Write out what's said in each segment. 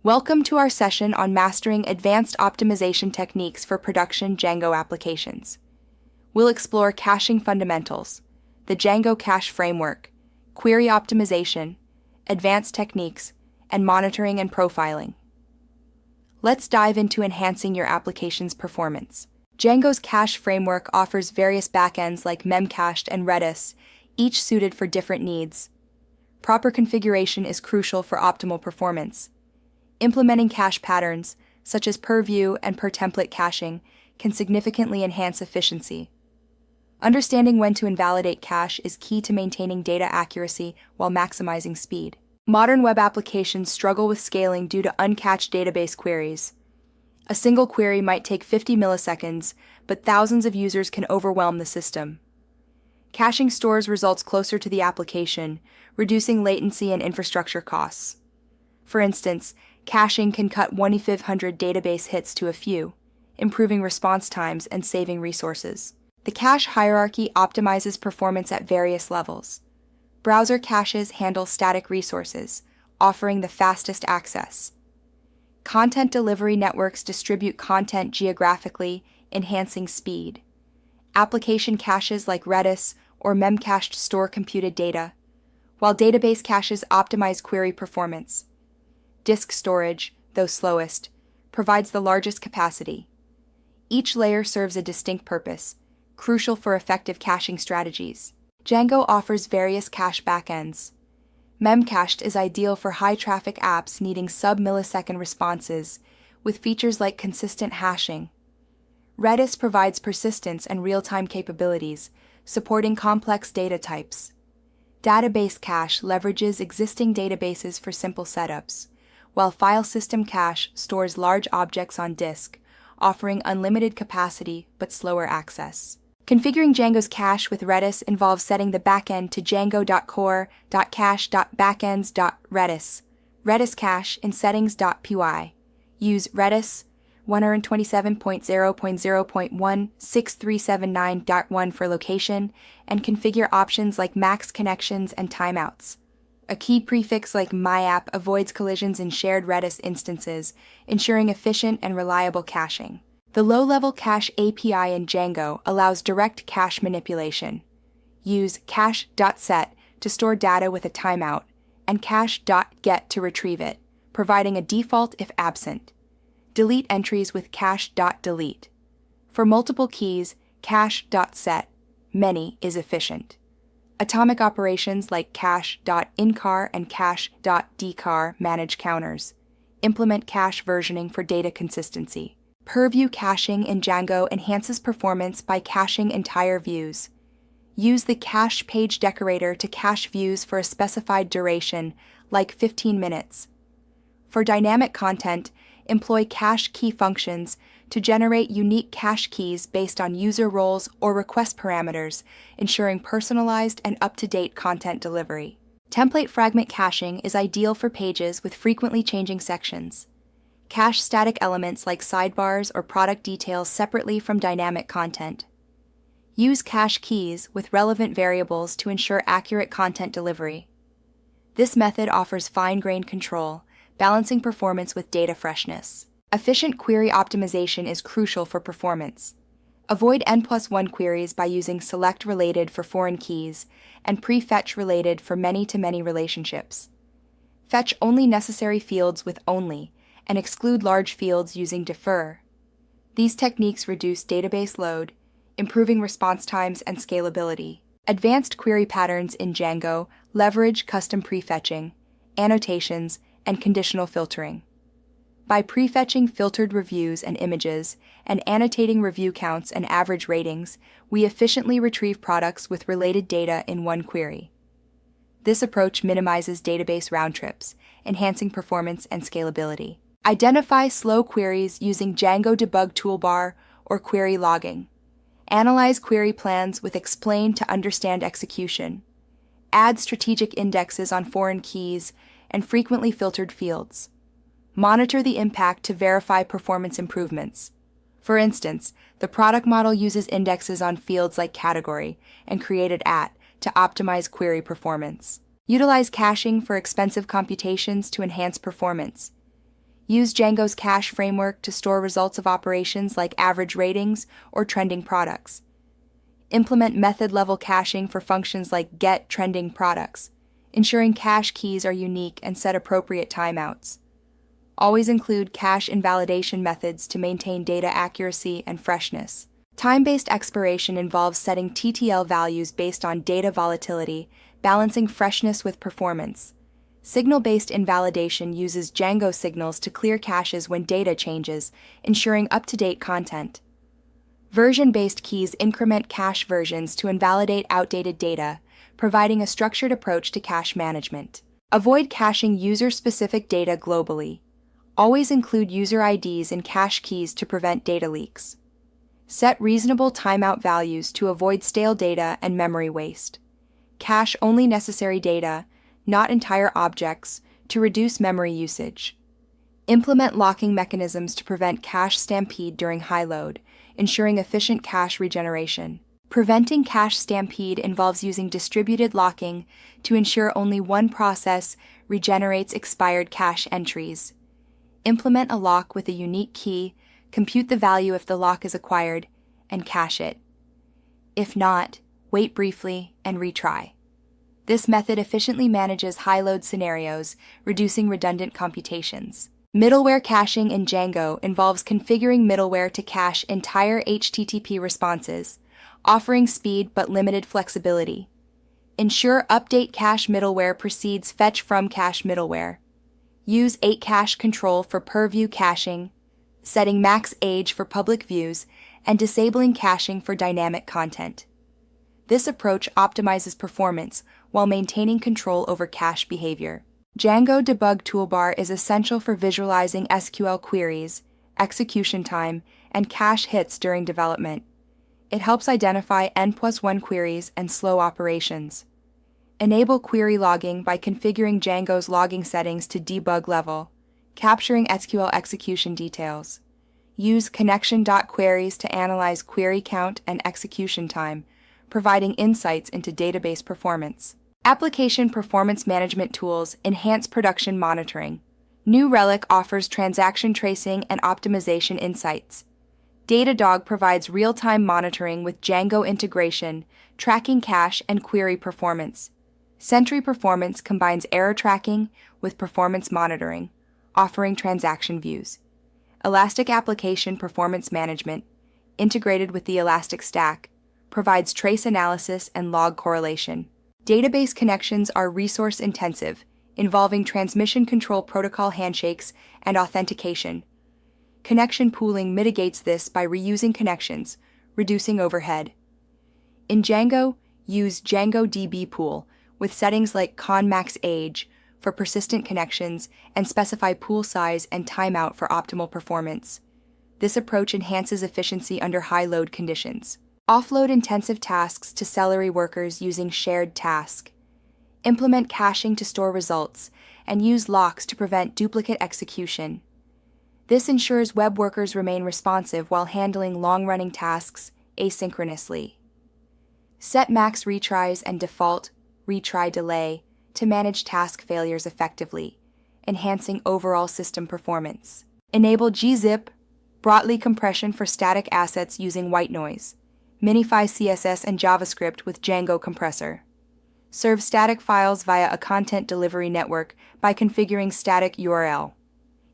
Welcome to our session on mastering advanced optimization techniques for production Django applications. We'll explore caching fundamentals, the Django cache framework, query optimization, advanced techniques, and monitoring and profiling. Let's dive into enhancing your application's performance. Django's cache framework offers various backends like Memcached and Redis, each suited for different needs. Proper configuration is crucial for optimal performance. Implementing cache patterns, such as per view and per template caching, can significantly enhance efficiency. Understanding when to invalidate cache is key to maintaining data accuracy while maximizing speed. Modern web applications struggle with scaling due to uncached database queries. A single query might take 50 milliseconds, but thousands of users can overwhelm the system. Caching stores results closer to the application, reducing latency and infrastructure costs. For instance, caching can cut 1,500 database hits to a few, improving response times and saving resources. The cache hierarchy optimizes performance at various levels. Browser caches handle static resources, offering the fastest access. Content delivery networks distribute content geographically, enhancing speed. Application caches like Redis or Memcached store computed data, while database caches optimize query performance. Disk storage, though slowest, provides the largest capacity. Each layer serves a distinct purpose, crucial for effective caching strategies. Django offers various cache backends. Memcached is ideal for high-traffic apps needing sub-millisecond responses, with features like consistent hashing. Redis provides persistence and real-time capabilities, supporting complex data types. Database cache leverages existing databases for simple setups, while file system cache stores large objects on disk, offering unlimited capacity but slower access. Configuring Django's cache with Redis involves setting the backend to django.core.cache.backends.redis. Redis cache in settings.py. Use Redis 127.0.0.16379.1 for location, and configure options like max connections and timeouts. A key prefix like myapp avoids collisions in shared Redis instances, ensuring efficient and reliable caching. The low-level cache API in Django allows direct cache manipulation. Use cache.set to store data with a timeout, and cache.get to retrieve it, providing a default if absent. Delete entries with cache.delete. For multiple keys, cache.set, many, is efficient. Atomic operations like cache.incar and cache.decar manage counters. Implement cache versioning for data consistency. Per-view caching in Django enhances performance by caching entire views. Use the cache page decorator to cache views for a specified duration, like 15 minutes. For dynamic content, employ cache key functions to generate unique cache keys based on user roles or request parameters, ensuring personalized and up-to-date content delivery. Template fragment caching is ideal for pages with frequently changing sections. Cache static elements like sidebars or product details separately from dynamic content. Use cache keys with relevant variables to ensure accurate content delivery. This method offers fine-grained control, balancing performance with data freshness. Efficient query optimization is crucial for performance. Avoid N+1 queries by using select related for foreign keys and prefetch related for many-to-many relationships. Fetch only necessary fields with only, and exclude large fields using defer. These techniques reduce database load, improving response times and scalability. Advanced query patterns in Django leverage custom prefetching, annotations, and conditional filtering. By prefetching filtered reviews and images and annotating review counts and average ratings, we efficiently retrieve products with related data in one query. This approach minimizes database round trips, enhancing performance and scalability. Identify slow queries using Django Debug Toolbar or query logging. Analyze query plans with explain to understand execution. Add strategic indexes on foreign keys and frequently filtered fields. Monitor the impact to verify performance improvements. For instance, the product model uses indexes on fields like category and created at to optimize query performance. Utilize caching for expensive computations to enhance performance. Use Django's cache framework to store results of operations like average ratings or trending products. Implement method-level caching for functions like get trending products, ensuring cache keys are unique and set appropriate timeouts. Always include cache invalidation methods to maintain data accuracy and freshness. Time-based expiration involves setting TTL values based on data volatility, balancing freshness with performance. Signal-based invalidation uses Django signals to clear caches when data changes, ensuring up-to-date content. Version-based keys increment cache versions to invalidate outdated data, providing a structured approach to cache management. Avoid caching user-specific data globally. Always include user IDs in cache keys to prevent data leaks. Set reasonable timeout values to avoid stale data and memory waste. Cache only necessary data, not entire objects, to reduce memory usage. Implement locking mechanisms to prevent cache stampede during high load, ensuring efficient cache regeneration. Preventing cache stampede involves using distributed locking to ensure only one process regenerates expired cache entries. Implement a lock with a unique key, compute the value if the lock is acquired, and cache it. If not, wait briefly and retry. This method efficiently manages high-load scenarios, reducing redundant computations. Middleware caching in Django involves configuring middleware to cache entire HTTP responses, offering speed but limited flexibility. Ensure update cache middleware precedes fetch from cache middleware. Use 8-cache control for per-view caching, setting max age for public views, and disabling caching for dynamic content. This approach optimizes performance while maintaining control over cache behavior. Django Debug Toolbar is essential for visualizing SQL queries, execution time, and cache hits during development. It helps identify N+1 queries and slow operations. Enable query logging by configuring Django's logging settings to debug level, capturing SQL execution details. Use connection.queries to analyze query count and execution time, providing insights into database performance. Application performance management tools enhance production monitoring. New Relic offers transaction tracing and optimization insights. Datadog provides real-time monitoring with Django integration, tracking cache and query performance. Sentry Performance combines error tracking with performance monitoring, offering transaction views. Elastic Application Performance Management, integrated with the Elastic Stack, provides trace analysis and log correlation. Database connections are resource-intensive, involving transmission control protocol handshakes and authentication. Connection pooling mitigates this by reusing connections, reducing overhead. In Django, use Django DB Pool with settings like conmax age for persistent connections and specify pool size and timeout for optimal performance. This approach enhances efficiency under high-load conditions. Offload intensive tasks to Celery workers using shared task. Implement caching to store results and use locks to prevent duplicate execution. This ensures web workers remain responsive while handling long-running tasks asynchronously. Set max retries and default retry delay to manage task failures effectively, enhancing overall system performance. Enable gzip, Brotli compression for static assets using white noise. Minify CSS and JavaScript with Django compressor. Serve static files via a content delivery network by configuring static URL.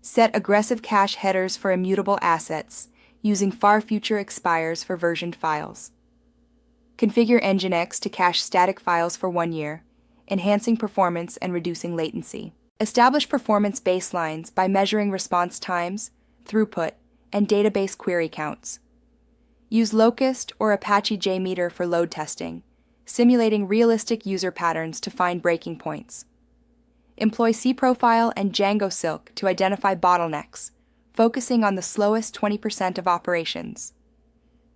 Set aggressive cache headers for immutable assets, using far future expires for versioned files. Configure Nginx to cache static files for 1 year, enhancing performance and reducing latency. Establish performance baselines by measuring response times, throughput, and database query counts. Use Locust or Apache JMeter for load testing, simulating realistic user patterns to find breaking points. Employ cProfile and Django Silk to identify bottlenecks, focusing on the slowest 20% of operations.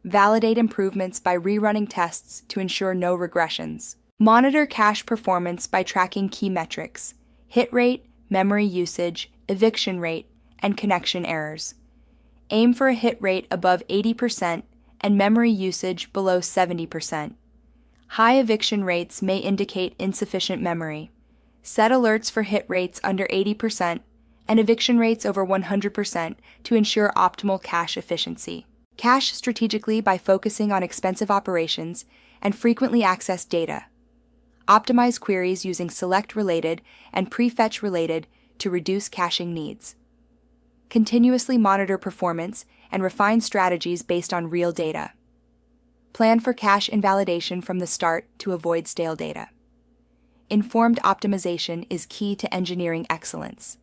Validate improvements by rerunning tests to ensure no regressions. Monitor cache performance by tracking key metrics: hit rate, memory usage, eviction rate, and connection errors. Aim for a hit rate above 80% and memory usage below 70%. High eviction rates may indicate insufficient memory. Set alerts for hit rates under 80% and eviction rates over 100% to ensure optimal cache efficiency. Cache strategically by focusing on expensive operations and frequently accessed data. Optimize queries using select related and prefetch related to reduce caching needs. Continuously monitor performance and refine strategies based on real data. Plan for cache invalidation from the start to avoid stale data. Informed optimization is key to engineering excellence.